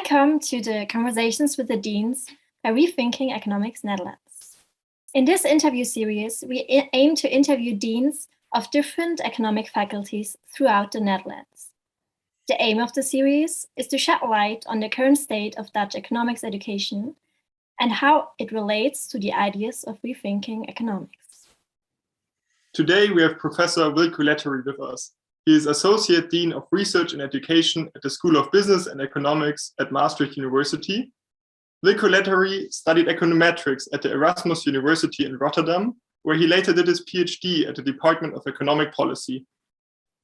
Welcome to the Conversations with the Deans by Rethinking Economics Netherlands. In this interview series, we aim to interview deans of different economic faculties throughout the Netherlands. The aim of the series is to shed light on the current state of Dutch economics education and how it relates to the ideas of rethinking economics. Today we have Professor Wilko Letterie with us. He is Associate Dean of Research and Education at the School of Business and Economics at Maastricht University. Wilko Letterie studied econometrics at the Erasmus University in Rotterdam, where he later did his PhD at the Department of Economic Policy.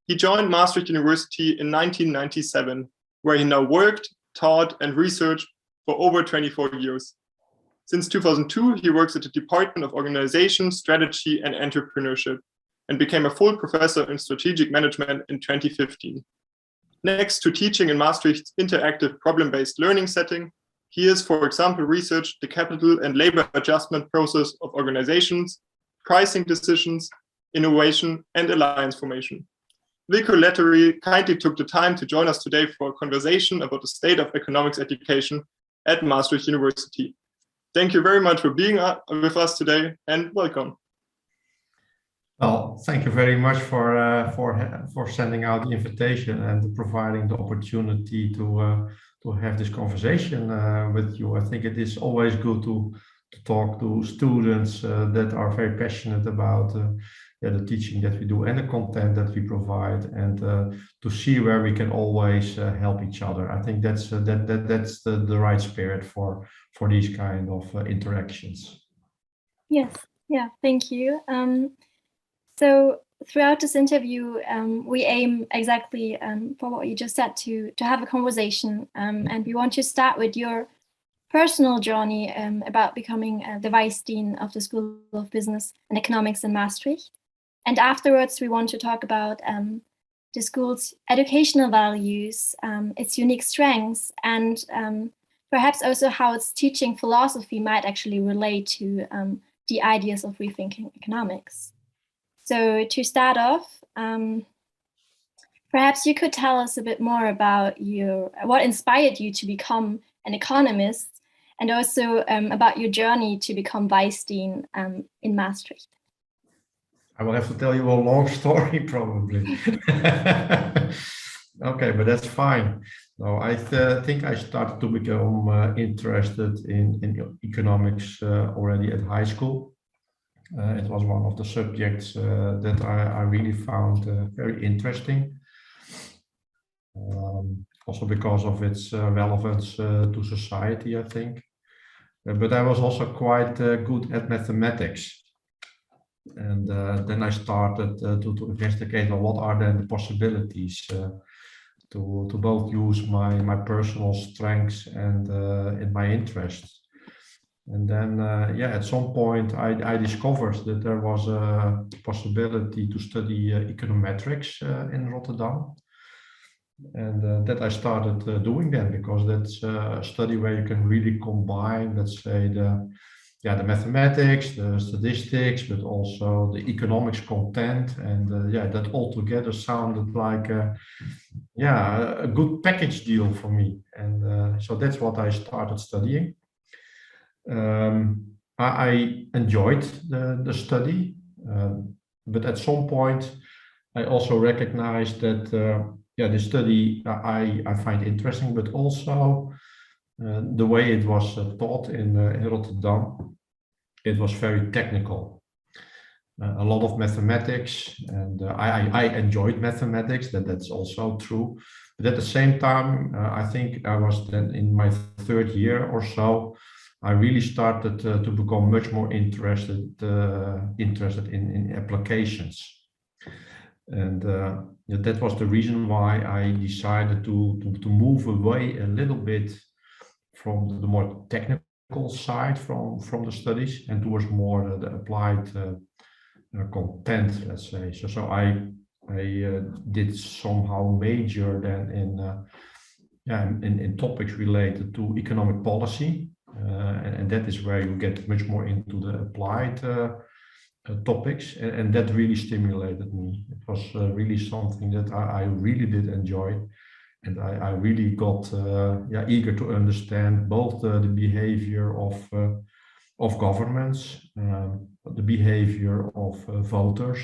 He joined Maastricht University in 1997, where he now worked, taught, and researched for over 24 years. Since 2002, he works at the Department of Organization, Strategy, and Entrepreneurship, and became a full professor in strategic management in 2015. Next to teaching in Maastricht's interactive problem-based learning setting, he has, for example, researched the capital and labor adjustment process of organizations, pricing decisions, innovation, and alliance formation. Wilko Letterie kindly took the time to join us today for a conversation about the state of economics education at Maastricht University. Thank you very much for being with us today, and welcome. Well, thank you very much for sending out the invitation and providing the opportunity to have this conversation with you. I think it is always good to talk to students that are very passionate about the teaching that we do and the content that we provide, and to see where we can always help each other. I think that's the right spirit for these kind of interactions. Yes, yeah, thank you. So throughout this interview, we aim exactly for what you just said, to have a conversation, and we want to start with your personal journey about becoming the Vice Dean of the School of Business and Economics in Maastricht. And afterwards, we want to talk about the school's educational values, its unique strengths, and perhaps also how its teaching philosophy might actually relate to the ideas of rethinking economics. So to start off, perhaps you could tell us a bit more about what inspired you to become an economist, and also about your journey to become Vice Dean in Maastricht. I will have to tell you a long story, probably. Okay, but that's fine. No, I think I started to become interested in economics already at high school. It was one of the subjects that I really found very interesting. Also because of its relevance to society, I think. But I was also quite good at mathematics. And then I started to investigate what are then the possibilities to both use my personal strengths and in my interests. And then, at some point, I discovered that there was a possibility to study econometrics in Rotterdam. And that I started doing then, because that's a study where you can really combine, let's say, the mathematics, the statistics, but also the economics content. And that all together sounded like a good package deal for me. And so that's what I started studying. I enjoyed the study, but at some point I also recognized that the study I find interesting, but also the way it was taught in Rotterdam, it was very technical. A lot of mathematics, and I enjoyed mathematics, that's also true. But at the same time, I think I was then in my third year or so, I really started to become much more interested in applications. And that was the reason why I decided to move away a little bit from the more technical side from the studies and towards more the applied content, let's say. So I did somehow major then in topics related to economic policy. And that is where you get much more into the applied topics, and that really stimulated me. It was really something that I really did enjoy, And I really got eager to understand both the behavior of governments, the behavior of voters,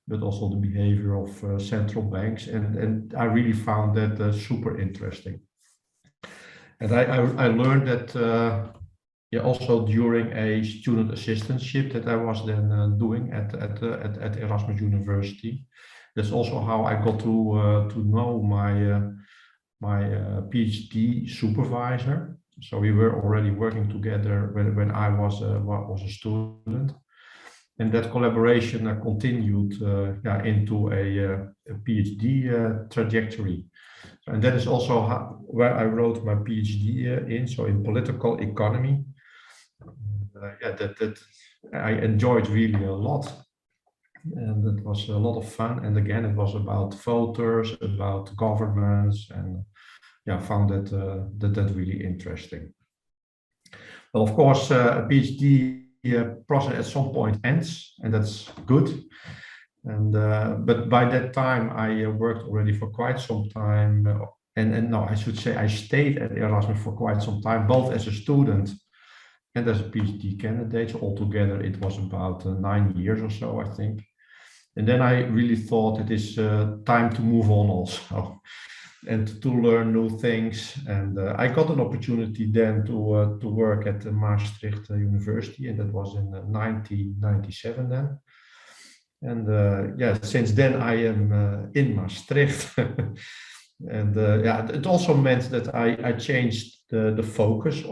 but also the behavior of central banks. And I really found that super interesting. And I learned that also during a student assistantship that I was then doing at Erasmus University. That's also how I got to know my PhD supervisor. So we were already working together when I was a student, and that collaboration continued into a PhD trajectory. And that is also where I wrote my PhD in, so in political economy. That I enjoyed really a lot, and it was a lot of fun. And again, it was about voters, about governments, and found that really interesting. Well, of course, a PhD process at some point ends, and that's good. And but by that time, I worked already for quite some time, and no, I should say I stayed at Erasmus for quite some time, both as a student and as a PhD candidate. So altogether, it was about 9 years or so, I think. And then I really thought it is time to move on also, and to learn new things. And I got an opportunity then to work at the Maastricht University, and that was in 1997 then. And since then I am in Maastricht. And it also meant that I changed the focus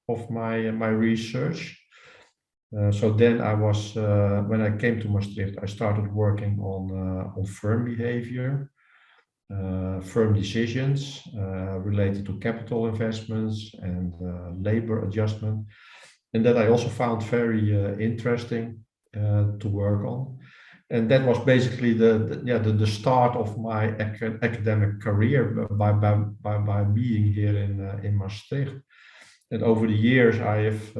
of my research. So then I was, when I came to Maastricht, I started working on firm behavior, firm decisions related to capital investments and labor adjustment. And that I also found very interesting to work on. And that was basically the start of my academic career by being here in Maastricht. And over the years, I have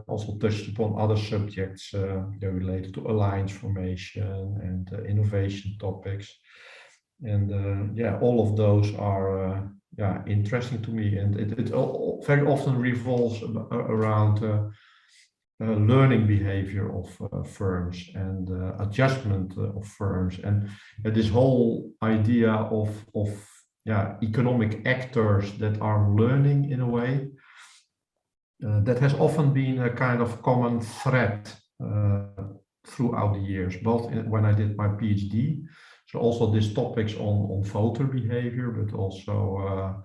also touched upon other subjects related to alliance formation and innovation topics. And all of those are interesting to me. And it very often revolves around learning behavior of firms and adjustment of firms. And this whole idea of economic actors that are learning in a way, that has often been a kind of common thread throughout the years, both when I did my PhD. So also these topics on voter behavior, but also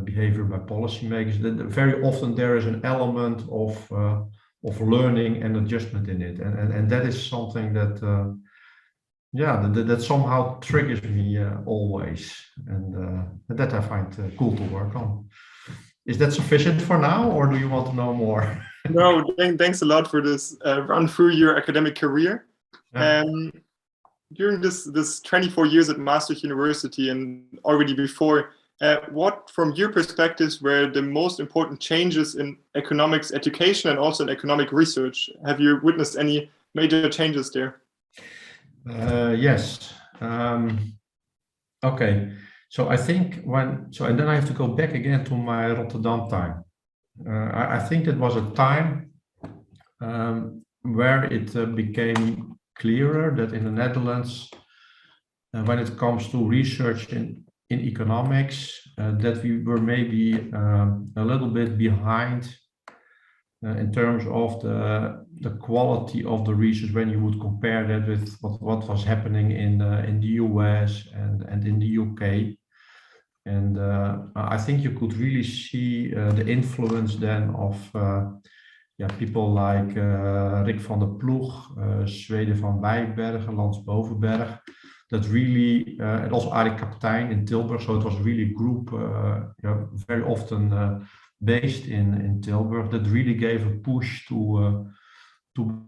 behavior by policymakers. That very often there is an element of learning and adjustment in it, and that is something that that somehow triggers me always, and that I find cool to work on. Is that sufficient for now, or do you want to know more? No, thanks a lot for this run through your academic career. Yeah. During this 24 years at Maastricht University and already before, what, from your perspectives, were the most important changes in economics education and also in economic research? Have you witnessed any major changes there? Yes. Okay. So I think and then I have to go back again to my Rotterdam time. I think it was a time where it became clearer that in the Netherlands, when it comes to research in economics, that we were maybe a little bit behind in terms of the quality of the research when you would compare that with what was happening in the US and in the UK. And I think you could really see the influence then of people like Rick van der Ploeg, Zweden van Wijbergen, Lans Bovenberg, that really, and also Arie Kaptein in Tilburg. So it was really a group very often based in Tilburg that really gave a push to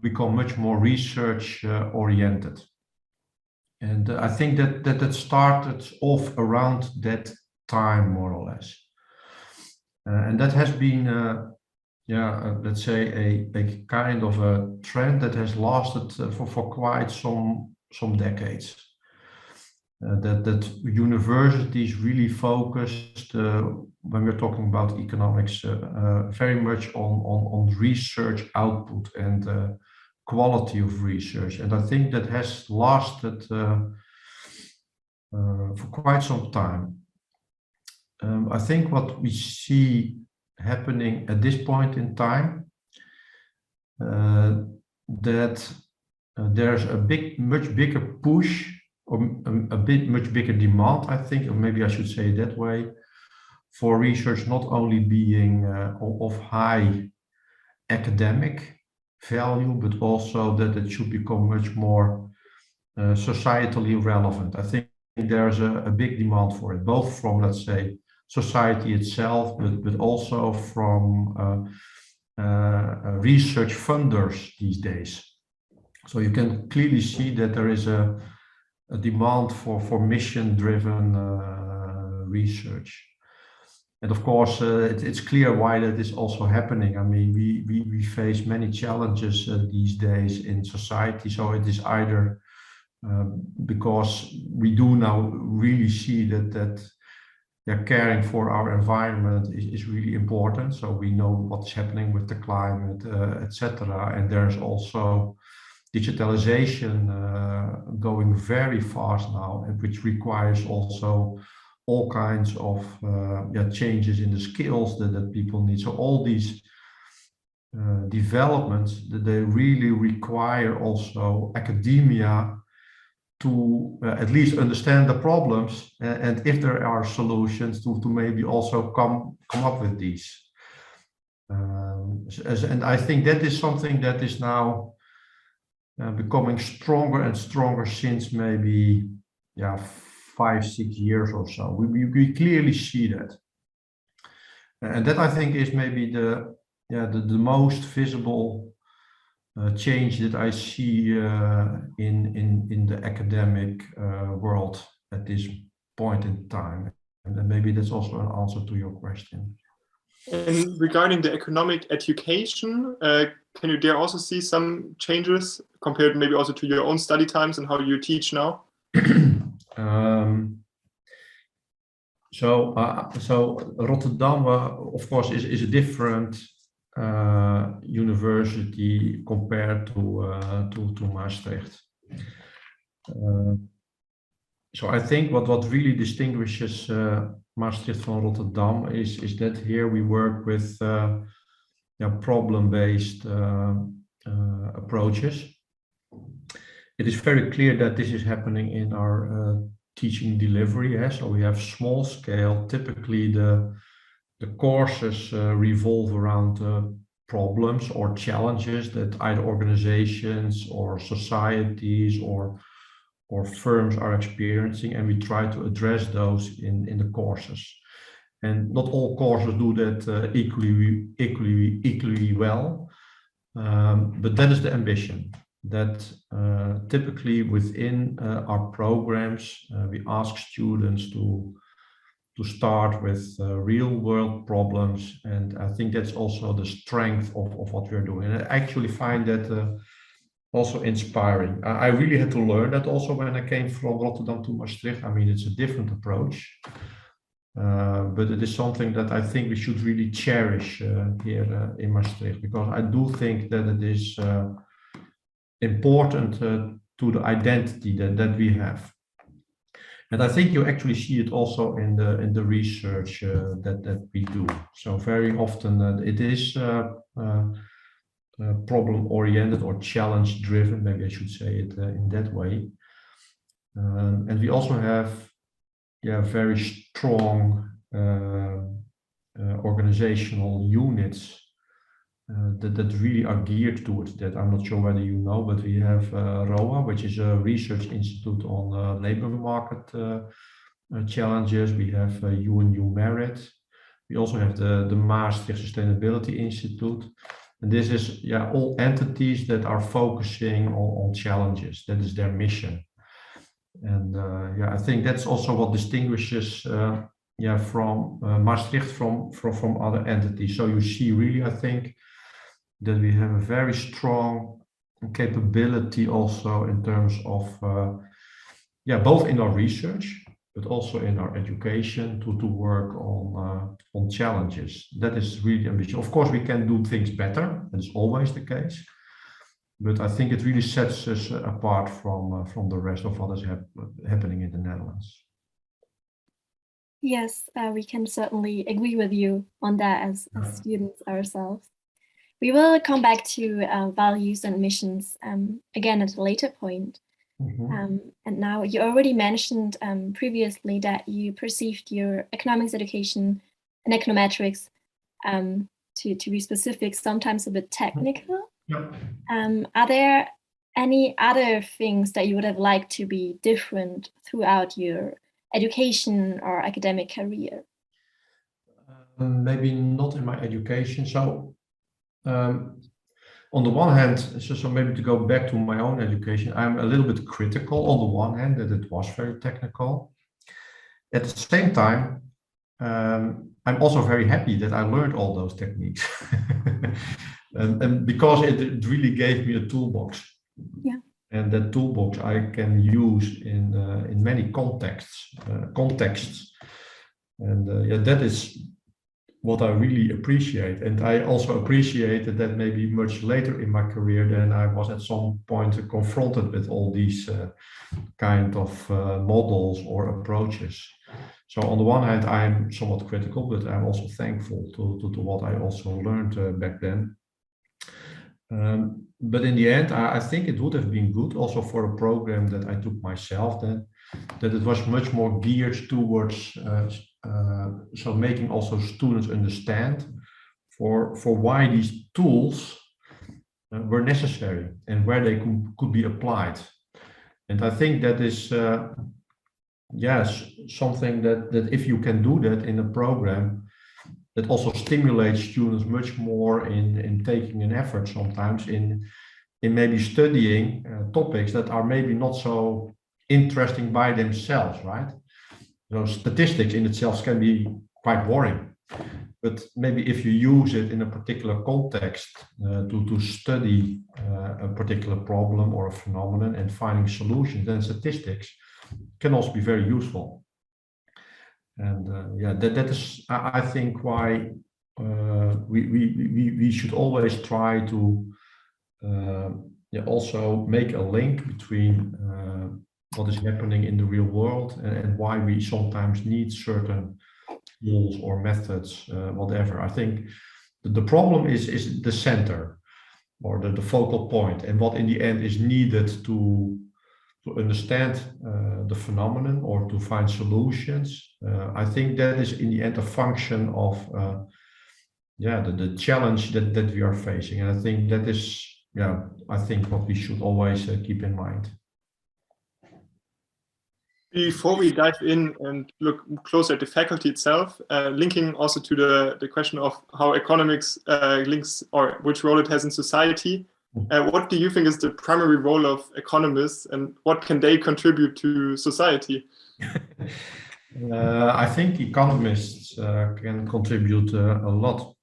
become much more research oriented. And I think that started off around that time, more or less. And that has been, let's say, a kind of a trend that has lasted for quite some decades. that universities really focused when we're talking about economics very much on research output and quality of research, and I think that has lasted for quite some time. I think what we see happening at this point in time, that there's a much bigger push, or much bigger demand, I think, or maybe I should say it that way, for research not only being of high academic value, but also that it should become much more societally relevant. I think there's a big demand for it, both from, let's say, society itself, but also from research funders these days. So you can clearly see that there is a demand for mission-driven research. And of course, it's clear why that is also happening. I mean, we face many challenges these days in society. So it is either because we do now really see that caring for our environment is really important. So we know what's happening with the climate, etc. And there's also digitalization going very fast now, which requires also all kinds of changes in the skills that people need. So all these developments, that they really require also academia to at least understand the problems, and if there are solutions, to maybe also come up with these. And I think that is something that is now becoming stronger and stronger since maybe 5-6 years or so. We clearly see that, and that I think is maybe the most visible change that I see in the academic world at this point in time, and then maybe that's also an answer to your question. And regarding the economic education, can you there also see some changes compared maybe also to your own study times and how you teach now? So Rotterdam, of course, is a different university compared to Maastricht. So I think what really distinguishes Maastricht from Rotterdam is that here we work with problem-based approaches. It is very clear that this is happening in our teaching delivery. So we have small scale. Typically the courses revolve around problems or challenges that either organizations or societies or firms are experiencing, and we try to address those in the courses. And not all courses do that equally well, but that is the ambition. That typically within our programs, we ask students to start with real world problems, and I think that's also the strength of what we're doing. And I actually find that also inspiring. I really had to learn that also when I came from Rotterdam to Maastricht. I mean, it's a different approach, but it is something that I think we should really cherish here in Maastricht, because I do think that it is important to the identity that we have. And I think you actually see it also in the research that we do. So very often it is problem-oriented or challenge-driven, maybe I should say it in that way. And we also have very strong organizational units that really are geared towards that. I'm not sure whether you know, but we have ROA, which is a research institute on labor market challenges. We have UNU Merit. We also have the Maastricht Sustainability Institute. And this is all entities that are focusing on challenges. That is their mission. And I think that's also what distinguishes from Maastricht from other entities. So you see really, I think, that we have a very strong capability also in terms of both in our research, but also in our education to work on challenges. That is really ambitious. Of course, we can do things better. That is always the case. But I think it really sets us apart from the rest of what is happening in the Netherlands. Yes, we can certainly agree with you on that as students ourselves. We will come back to values and missions again at a later point. Mm-hmm. And now you already mentioned previously that you perceived your economics education and econometrics to be specific, sometimes a bit technical. Yeah. Are there any other things that you would have liked to be different throughout your education or academic career? Maybe not in my education. So on the one hand, so maybe to go back to my own education, I'm a little bit critical on the one hand that it was very technical. At the same time, I'm also very happy that I learned all those techniques. and because it really gave me a toolbox. Yeah. And that toolbox I can use in many contexts. And that is what I really appreciate. And I also appreciated that maybe much later in my career than I was at some point confronted with all these kind of models or approaches. So on the one hand, I'm somewhat critical, but I'm also thankful to what I also learned back then. But in the end, I think it would have been good also for a program that I took myself then, that it was much more geared towards so making also students understand for why these tools were necessary and where they could be applied. And I think that is yes, something that if you can do that in a program, that also stimulates students much more in taking an effort sometimes in maybe studying topics that are maybe not so interesting by themselves, right? So statistics in itself can be quite boring, but maybe if you use it in a particular context to study a particular problem or a phenomenon and finding solutions, then statistics can also be very useful. And that is, I think, why we should always try to also make a link between what is happening in the real world and why we sometimes need certain tools or methods, whatever. I think the problem is the center or the focal point, and what in the end is needed to understand the phenomenon or to find solutions. I think that is in the end a function of the challenge that we are facing, and I think that is I think what we should always keep in mind. Before we dive in and look closer at the faculty itself, linking also to the question of how economics links or which role it has in society, what do you think is the primary role of economists and what can they contribute to society? I think economists can contribute a lot.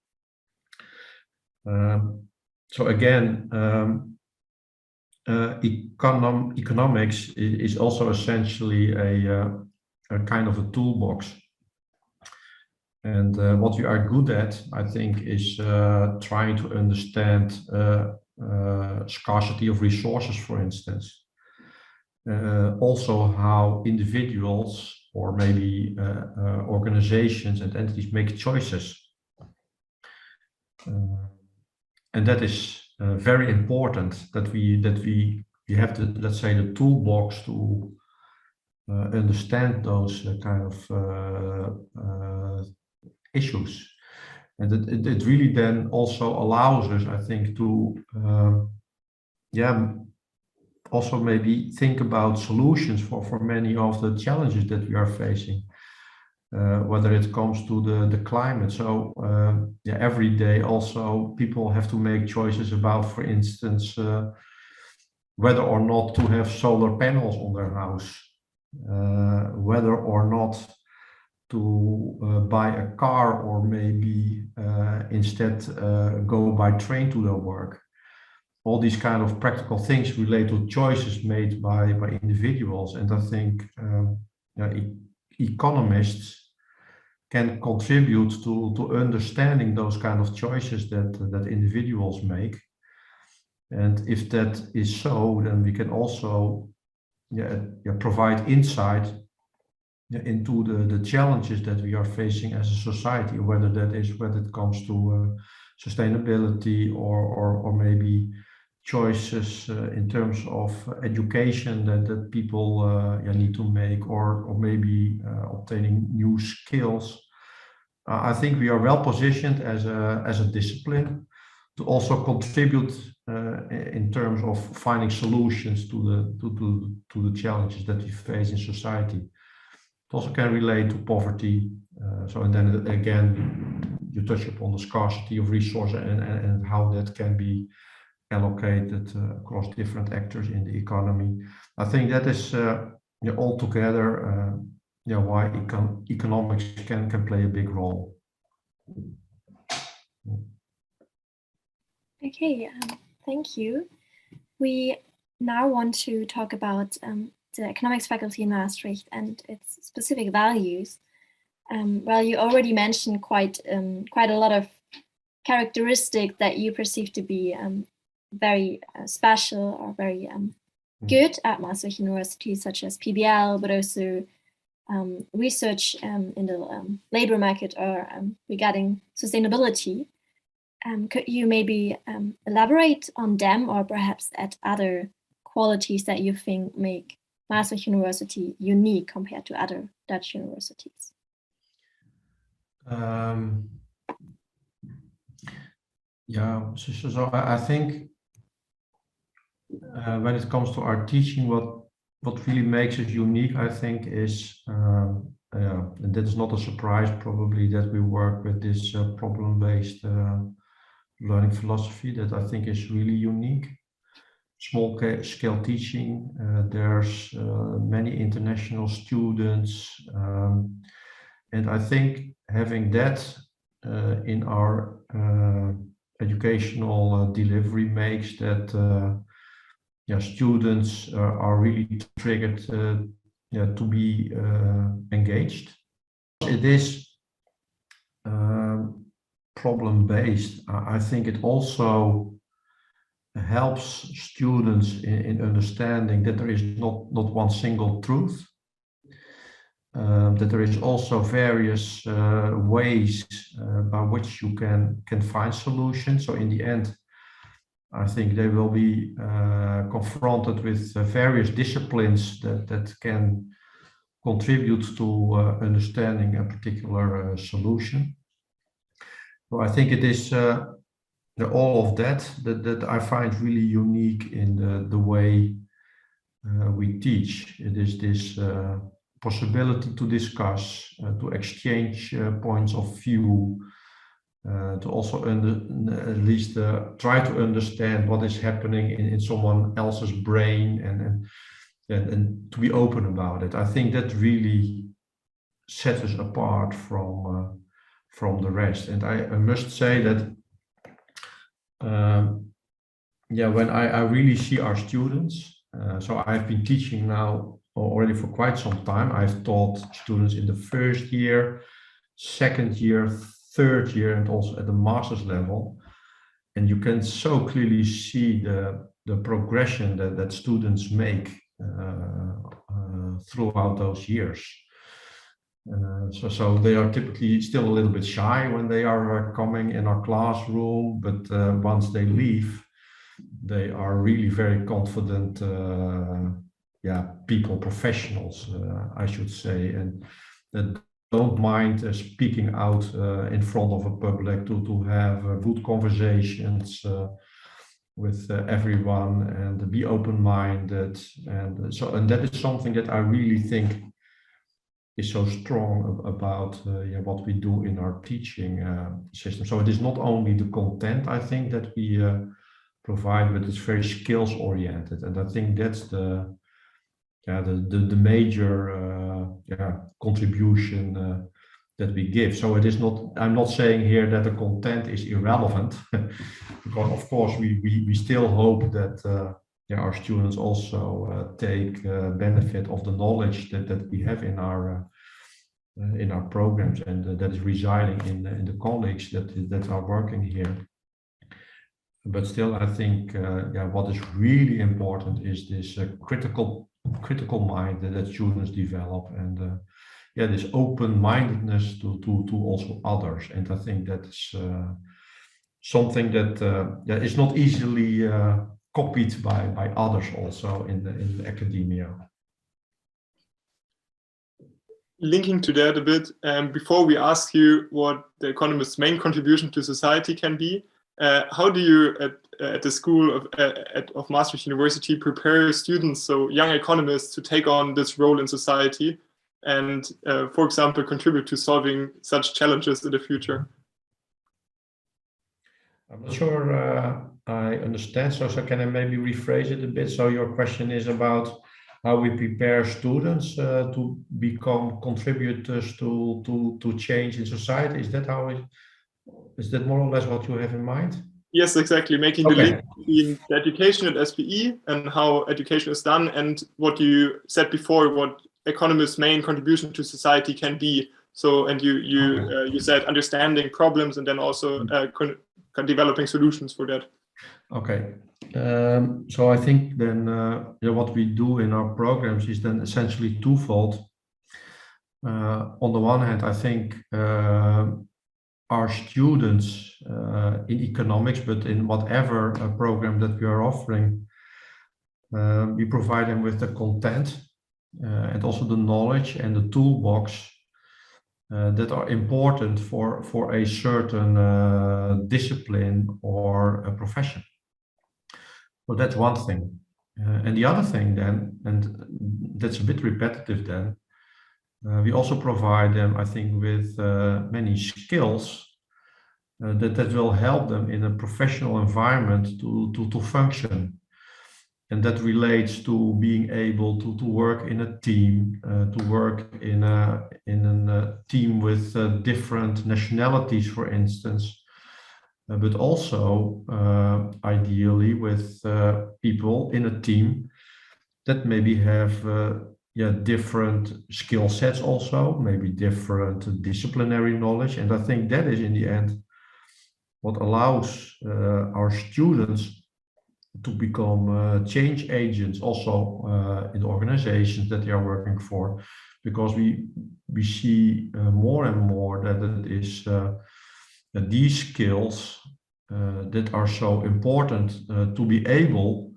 So again, economics is also essentially a kind of a toolbox. And what we are good at, I think, is trying to understand scarcity of resources, for instance. Also how individuals or maybe organizations and entities make choices. And that is very important that we have to, let's say, the toolbox to understand those kind of issues. And it really then also allows us, I think, to also maybe think about solutions for many of the challenges that we are facing, whether it comes to the climate. So every day also people have to make choices about, for instance, whether or not to have solar panels on their house, whether or not to buy a car or maybe instead go by train to their work. all these kind of practical things relate to choices made by individuals. And I think economists can contribute to understanding those kind of choices that individuals make. And if that is so, then we can also provide insight into the challenges that we are facing as a society, whether that is when it comes to sustainability or maybe choices in terms of education that people need to make, or maybe obtaining new skills. I think we are well positioned as a discipline to also contribute in terms of finding solutions to the challenges that we face in society. It also can relate to poverty. And then again, you touch upon the scarcity of resources and how that can be allocated across different actors in the economy. I think that is altogether why economics can play a big role. Okay, thank you. We now want to talk about the economics faculty in Maastricht and its specific values. Well, you already mentioned quite a lot of characteristics that you perceive to be very special or very good at Maastricht University, such as PBL, but also research in the labor market or regarding sustainability. Could you maybe elaborate on them, or perhaps at other qualities that you think make Maastricht University unique compared to other Dutch universities? So I think when it comes to our teaching, what really makes us unique, I think, is, and that is not a surprise probably, that we work with this problem-based learning philosophy that I think is really unique. Small scale teaching, there's many international students, and I think having that in our educational delivery makes that students are really triggered to be engaged. It is problem-based. I think it also helps students in understanding that there is not one single truth, that there is also various ways by which you can find solutions. So in the end, I think they will be confronted with various disciplines that can contribute to understanding a particular solution. So I think it is all of that I find really unique in the way we teach. It is this possibility to discuss, to exchange points of view, to also at least try to understand what is happening in someone else's brain, and to be open about it. I think that really sets us apart from the rest. And I must say that when I really see our students, so I've been teaching now already for quite some time. I've taught students in the first year, second year, third year, and also at the master's level. And you can so clearly see the progression that students make throughout those years. So they are typically still a little bit shy when they are coming in our classroom, but once they leave, they are really very confident people, professionals, I should say, and that don't mind speaking out in front of a public to have good conversations with everyone and be open-minded, and that is something that I really think is so strong about what we do in our teaching system. So it is not only the content, I think, that we provide, but it's very skills oriented, and I think that's the major contribution that we give. So it is not, I'm not saying here that the content is irrelevant, because of course we still hope that our students also take benefit of the knowledge that we have in our programs, and that is residing in the colleagues that are working here. But still, I think what is really important is this critical mind that students develop, and this open-mindedness to also others. And I think that's something that is not easily copied by others also in academia. Linking to that a bit, before we ask you what the Economist's main contribution to society can be, how do you at the school of Maastricht University prepare students, so young economists, to take on this role in society and, for example, contribute to solving such challenges in the future? I'm not sure I understand. So can I maybe rephrase it a bit? So your question is about how we prepare students to become contributors to change in society. Is that is that more or less what you have in mind? Yes, exactly. Making the link between the education at SPE and how education is done, and what you said before, what economists' main contribution to society can be. So, and you said understanding problems and then also developing solutions for that. Okay. So I think then what we do in our programs is then essentially twofold. On the one hand, I think our students in economics, but in whatever program that we are offering, we provide them with the content and also the knowledge and the toolbox that are important for a certain discipline or a profession. So that's one thing. And the other thing then, and that's a bit repetitive then, we also provide them, I think, with many skills that will help them in a professional environment to function. And that relates to being able to work in a team, to work in a team with different nationalities, for instance, but also ideally with people in a team that maybe have different skill sets also, maybe different disciplinary knowledge. And I think that is in the end what allows our students to become change agents also in the organizations that they are working for, because we see more and more that it is these skills that are so important to be able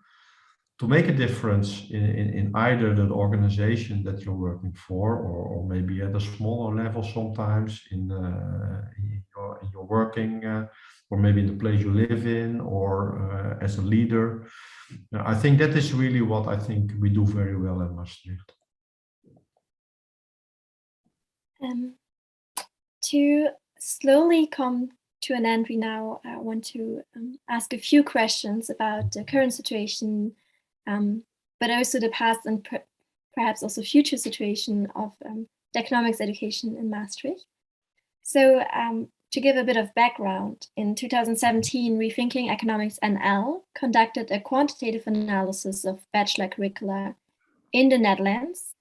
to make a difference in either the organization that you're working for, or maybe at a smaller level sometimes in your working, or maybe in the place you live in, or as a leader. I think that is really what I think we do very well at Maastricht. To slowly come to an end, we now want to ask a few questions about the current situation, but also the past and perhaps also future situation of the economics education in Maastricht. So to give a bit of background, in 2017, Rethinking Economics NL conducted a quantitative analysis of bachelor curricula in the Netherlands,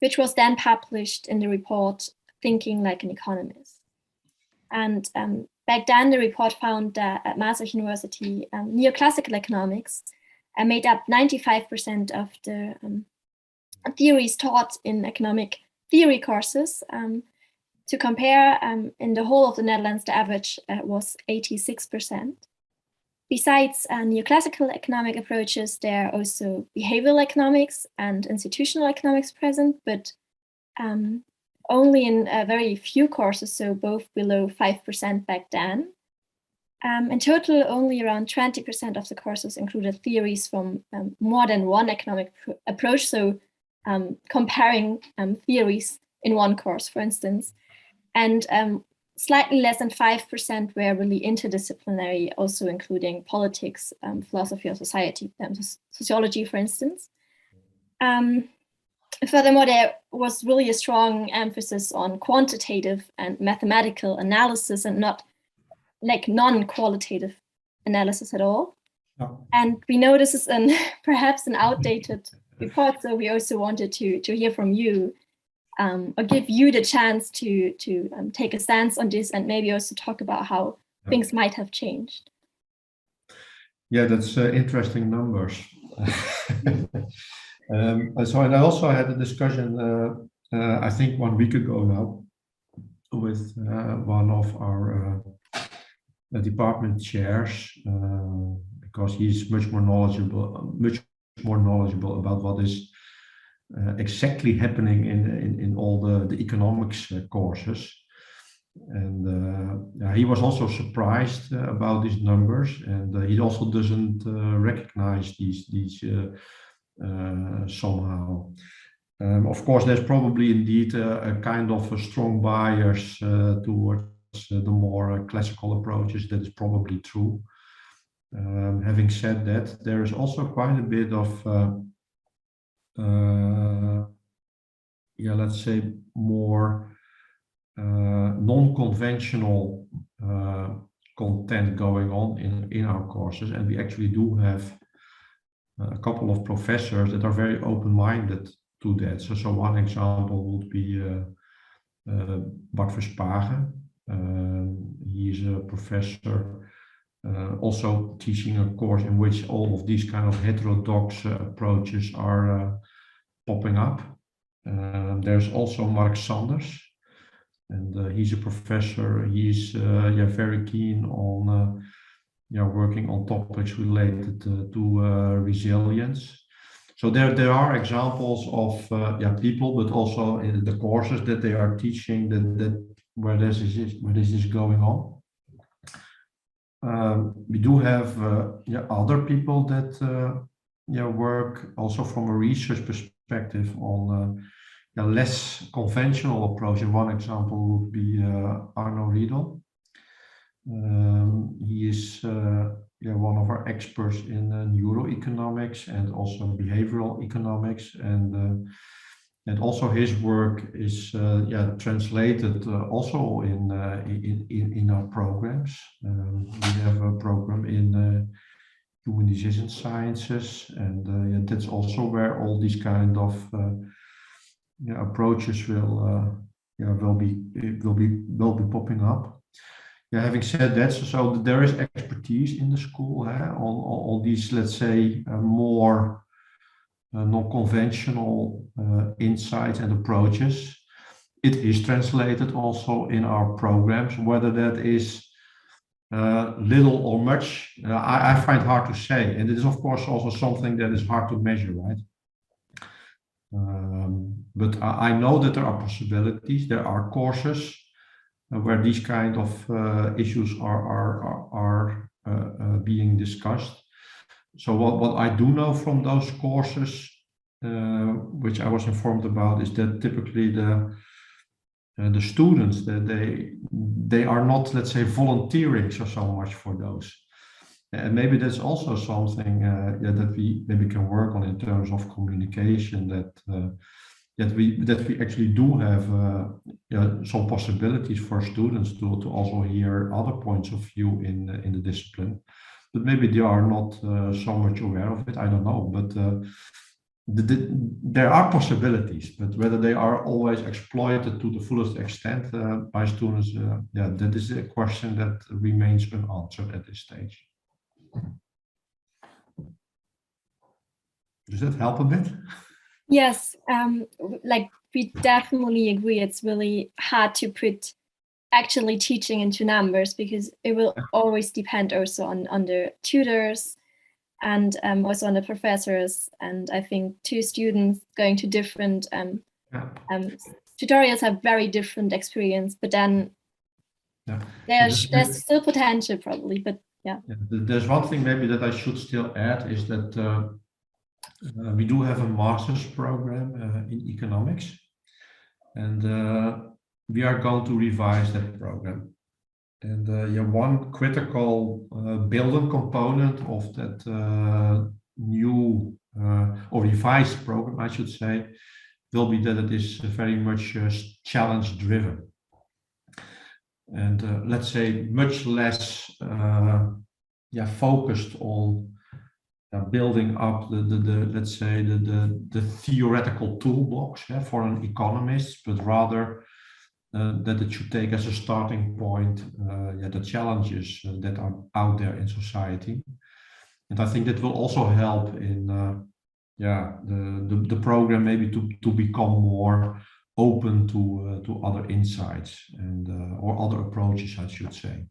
which was then published in the report Thinking Like an Economist. And back then, the report found that at Maastricht University, neoclassical economics made up 95% of the theories taught in economic theory courses. To compare, in the whole of the Netherlands, the average was 86%. Besides neoclassical economic approaches, there are also behavioral economics and institutional economics present, but only in very few courses, so both below 5% back then. In total, only around 20% of the courses included theories from more than one economic approach, so comparing theories in one course, for instance. And slightly less than 5% were really interdisciplinary, also including politics, philosophy of society, sociology, for instance. furthermore, there was really a strong emphasis on quantitative and mathematical analysis and not like non-qualitative analysis at all. Oh. And we know this is perhaps an outdated report, so we also wanted to hear from you or give you the chance to take a stance on this and maybe also talk about how things might have changed. Yeah, that's interesting numbers. So, and I also had a discussion, I think 1 week ago now, with one of our department chairs, because he's much more knowledgeable about what is exactly happening in all the economics courses. And he was also surprised about these numbers, and he also doesn't recognize these somehow. Of course, there's probably indeed a kind of a strong bias towards the more classical approaches. That is probably true. Having said that, there is also quite a bit of let's say more non-conventional content going on in our courses, and we actually do have a couple of professors that are very open-minded to that. So one example would be Bart Versparen. He is a professor also teaching a course in which all of these kind of heterodox approaches are popping up. There's also Mark Sanders, and he's a professor. He's very keen on working on topics related to resilience. So there are examples of people, but also in the courses that they are teaching that where this is going on. We do have other people that work also from a research perspective on less conventional approach. And one example would be Arnold Riedel. He is one of our experts in neuroeconomics and also behavioral economics, and also his work is translated also in our programs. We have a program in human decision sciences, and that's also where all these kind of approaches will be popping up. Having said that, so there is expertise in the school on these, let's say, more non-conventional insights and approaches. It is translated also in our programs. Whether that is little or much, I find hard to say, and it is of course also something that is hard to measure, right? But I know that there are possibilities. There are courses where these kind of issues are being discussed. So what I do know from those courses, which I was informed about, is that typically the students, that they are not, let's say, volunteering so much for those. And maybe that's also something that we maybe can work on in terms of communication, that we actually do have some possibilities for students to also hear other points of view in the discipline, but maybe they are not so much aware of it. I don't know, but there are possibilities, but whether they are always exploited to the fullest extent by students, that is a question that remains unanswered at this stage. Does that help a bit? Yes, like we definitely agree. It's really hard to put actually teaching into numbers because it will always depend also on the tutors and also on the professors. And I think two students going to different tutorials have very different experience, but then there's still potential probably, but yeah. There's one thing maybe that I should still add is that we do have a master's program in economics, and we are going to revise that program. And one critical building component of that new or revised program, I should say, will be that it is very much challenge driven. And let's say much less focused on building up let's say the theoretical toolbox for an economist, but rather that it should take as a starting point the challenges that are out there in society. And I think that will also help in the program maybe to become more open to other insights and or other approaches, I should say.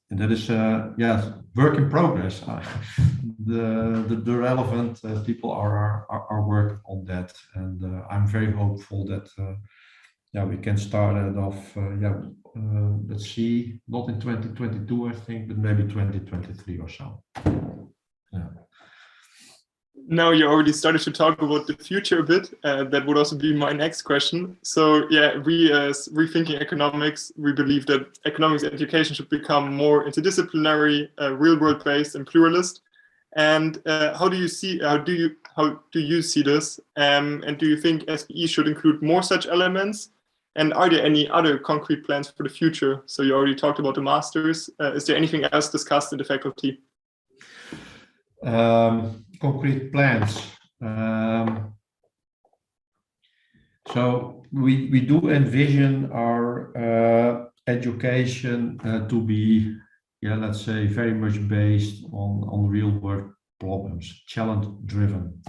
And that is work in progress. The relevant people are working on that, and I'm very hopeful that we can start it off. Let's see, not in 2022, I think, but maybe 2023 or so. Yeah. Now you already started to talk about the future a bit. That would also be my next question. So we as Rethinking Economics, we believe that economics education should become more interdisciplinary, real-world based, and pluralist. And how do you see this? And do you think SPE should include more such elements? And are there any other concrete plans for the future? So you already talked about the masters. Is there anything else discussed in the faculty? Concrete plans. So we do envision our education to be, let's say, very much based on real world problems, challenge driven.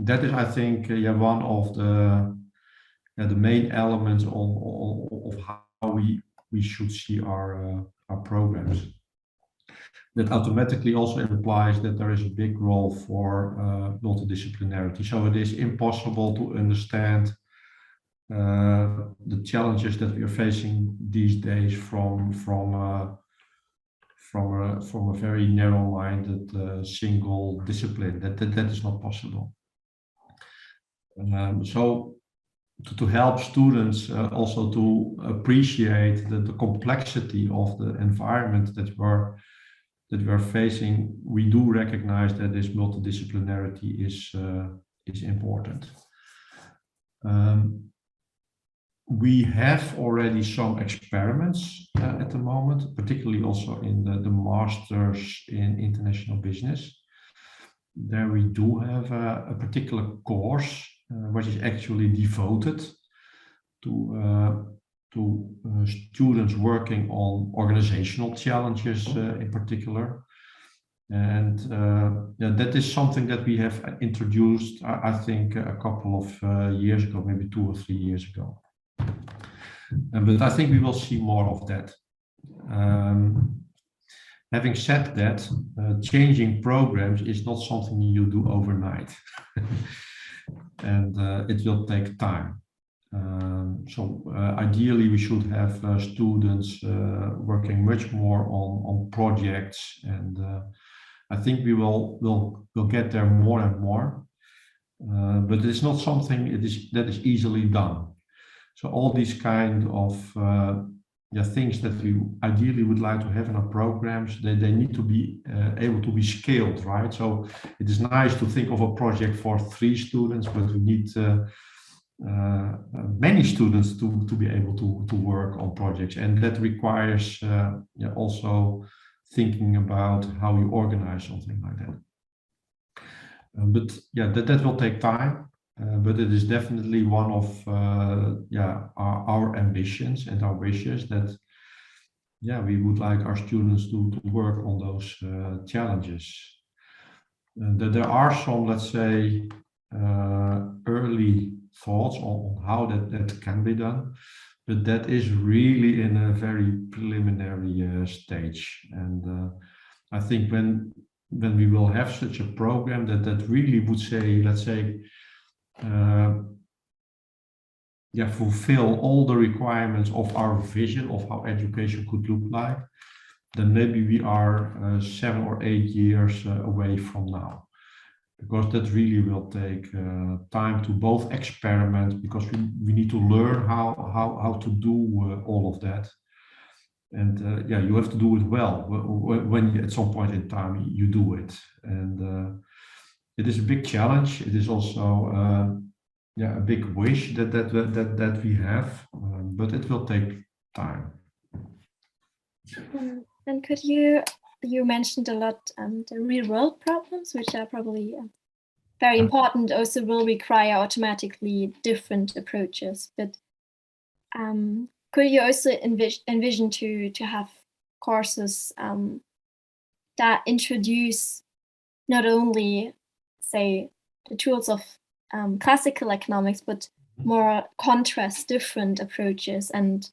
That is, I think, one of the main elements of how we should see our programs. That automatically also implies that there is a big role for multidisciplinarity. So it is impossible to understand the challenges that we are facing these days from a very narrow-minded single discipline. That is not possible. So to help students also to appreciate the complexity of the environment that we're facing, we do recognize that this multidisciplinarity is important. We have already some experiments at the moment, particularly also in the Masters in International Business. There we do have a particular course which is actually devoted to students working on organizational challenges in particular. And that is something that we have introduced, I think, a couple of years ago, maybe 2 or 3 years ago. But I think we will see more of that. Having said that, changing programs is not something you do overnight. And it will take time. So ideally we should have students working much more on projects, and I think we will get there more and more, but it's not something that is easily done. So all these kind of things that we ideally would like to have in our programs, they need to be able to be scaled, right? So it is nice to think of a project for 3 students, but we need many students to be able to work on projects, and that requires also thinking about how you organize something like that. But that will take time, but it is definitely one of our ambitions and our wishes that we would like our students to work on those challenges. That there are some, let's say, early thoughts on how that can be done, but that is really in a very preliminary stage. And I think when we will have such a program that really would say, let's say, fulfill all the requirements of our vision of how education could look like, then maybe we are 7 or 8 years away from now. Because that really will take time to both experiment, because we need to learn how to do all of that. And you have to do it well when at some point in time you do it. And it is a big challenge. It is also a big wish that we have, but it will take time. And could you mentioned a lot the real world problems, which are probably very important, also will require automatically different approaches. But could you also envision to have courses that introduce not only, say, the tools of classical economics, but more contrast different approaches and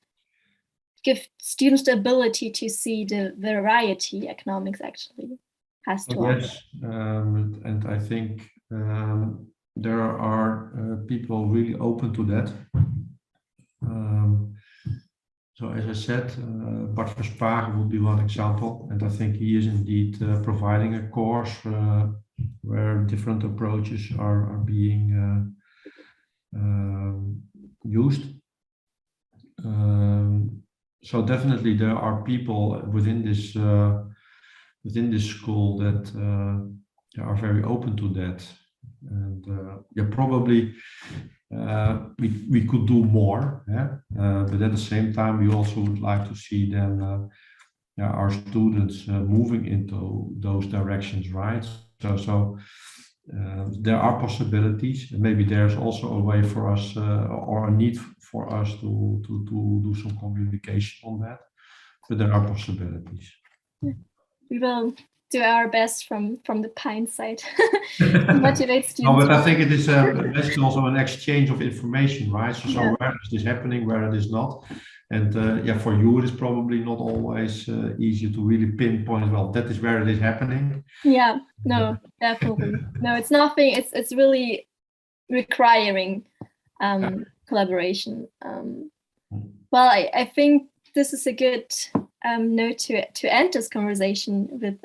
give students the ability to see the variety economics actually has to offer? Yes, and I think there are people really open to that. So as I said, Bart Verspagen would be one example, and I think he is indeed providing a course where different approaches are being used. So definitely there are people within this school that are very open to that, and probably we could do more, but at the same time we also would like to see then our students moving into those directions, right? So there are possibilities, and maybe there's also a way for us or a need for us to do some communication on that, but there are possibilities. We will do our best from the Pine side to motivate students. No, but I think it is basically also an exchange of information, right? So where is this happening, where it is not, and for you it is probably not always easy to really pinpoint. Well, that is where it is happening. Yeah, no, definitely. No, it's nothing. It's really requiring collaboration. Well, I think this is a good note to end this conversation with.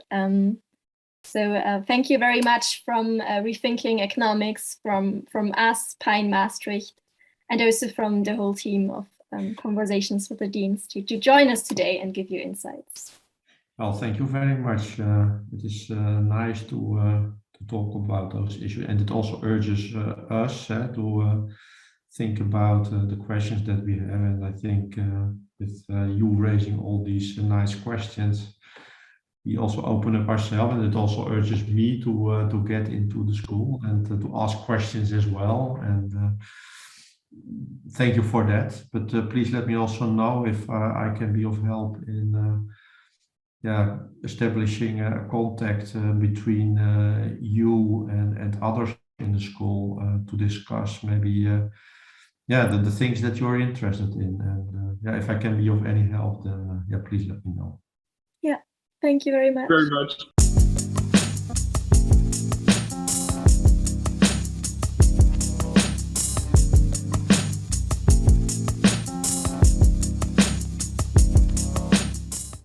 So thank you very much from Rethinking Economics, from us, Pine Maastricht, and also from the whole team of Conversations with the Deans to join us today and give you insights. Well, thank you very much. It is nice to talk about those issues, and it also urges us to think about the questions that we have. And I think with you raising all these nice questions, we also open up ourselves, and it also urges me to get into the school and to ask questions as well. And thank you for that. But please let me also know if I can be of help in establishing a contact between you and others in the school to discuss maybe the things that you're interested in. And if I can be of any help, then please let me know. Yeah, thank you very much. Very much.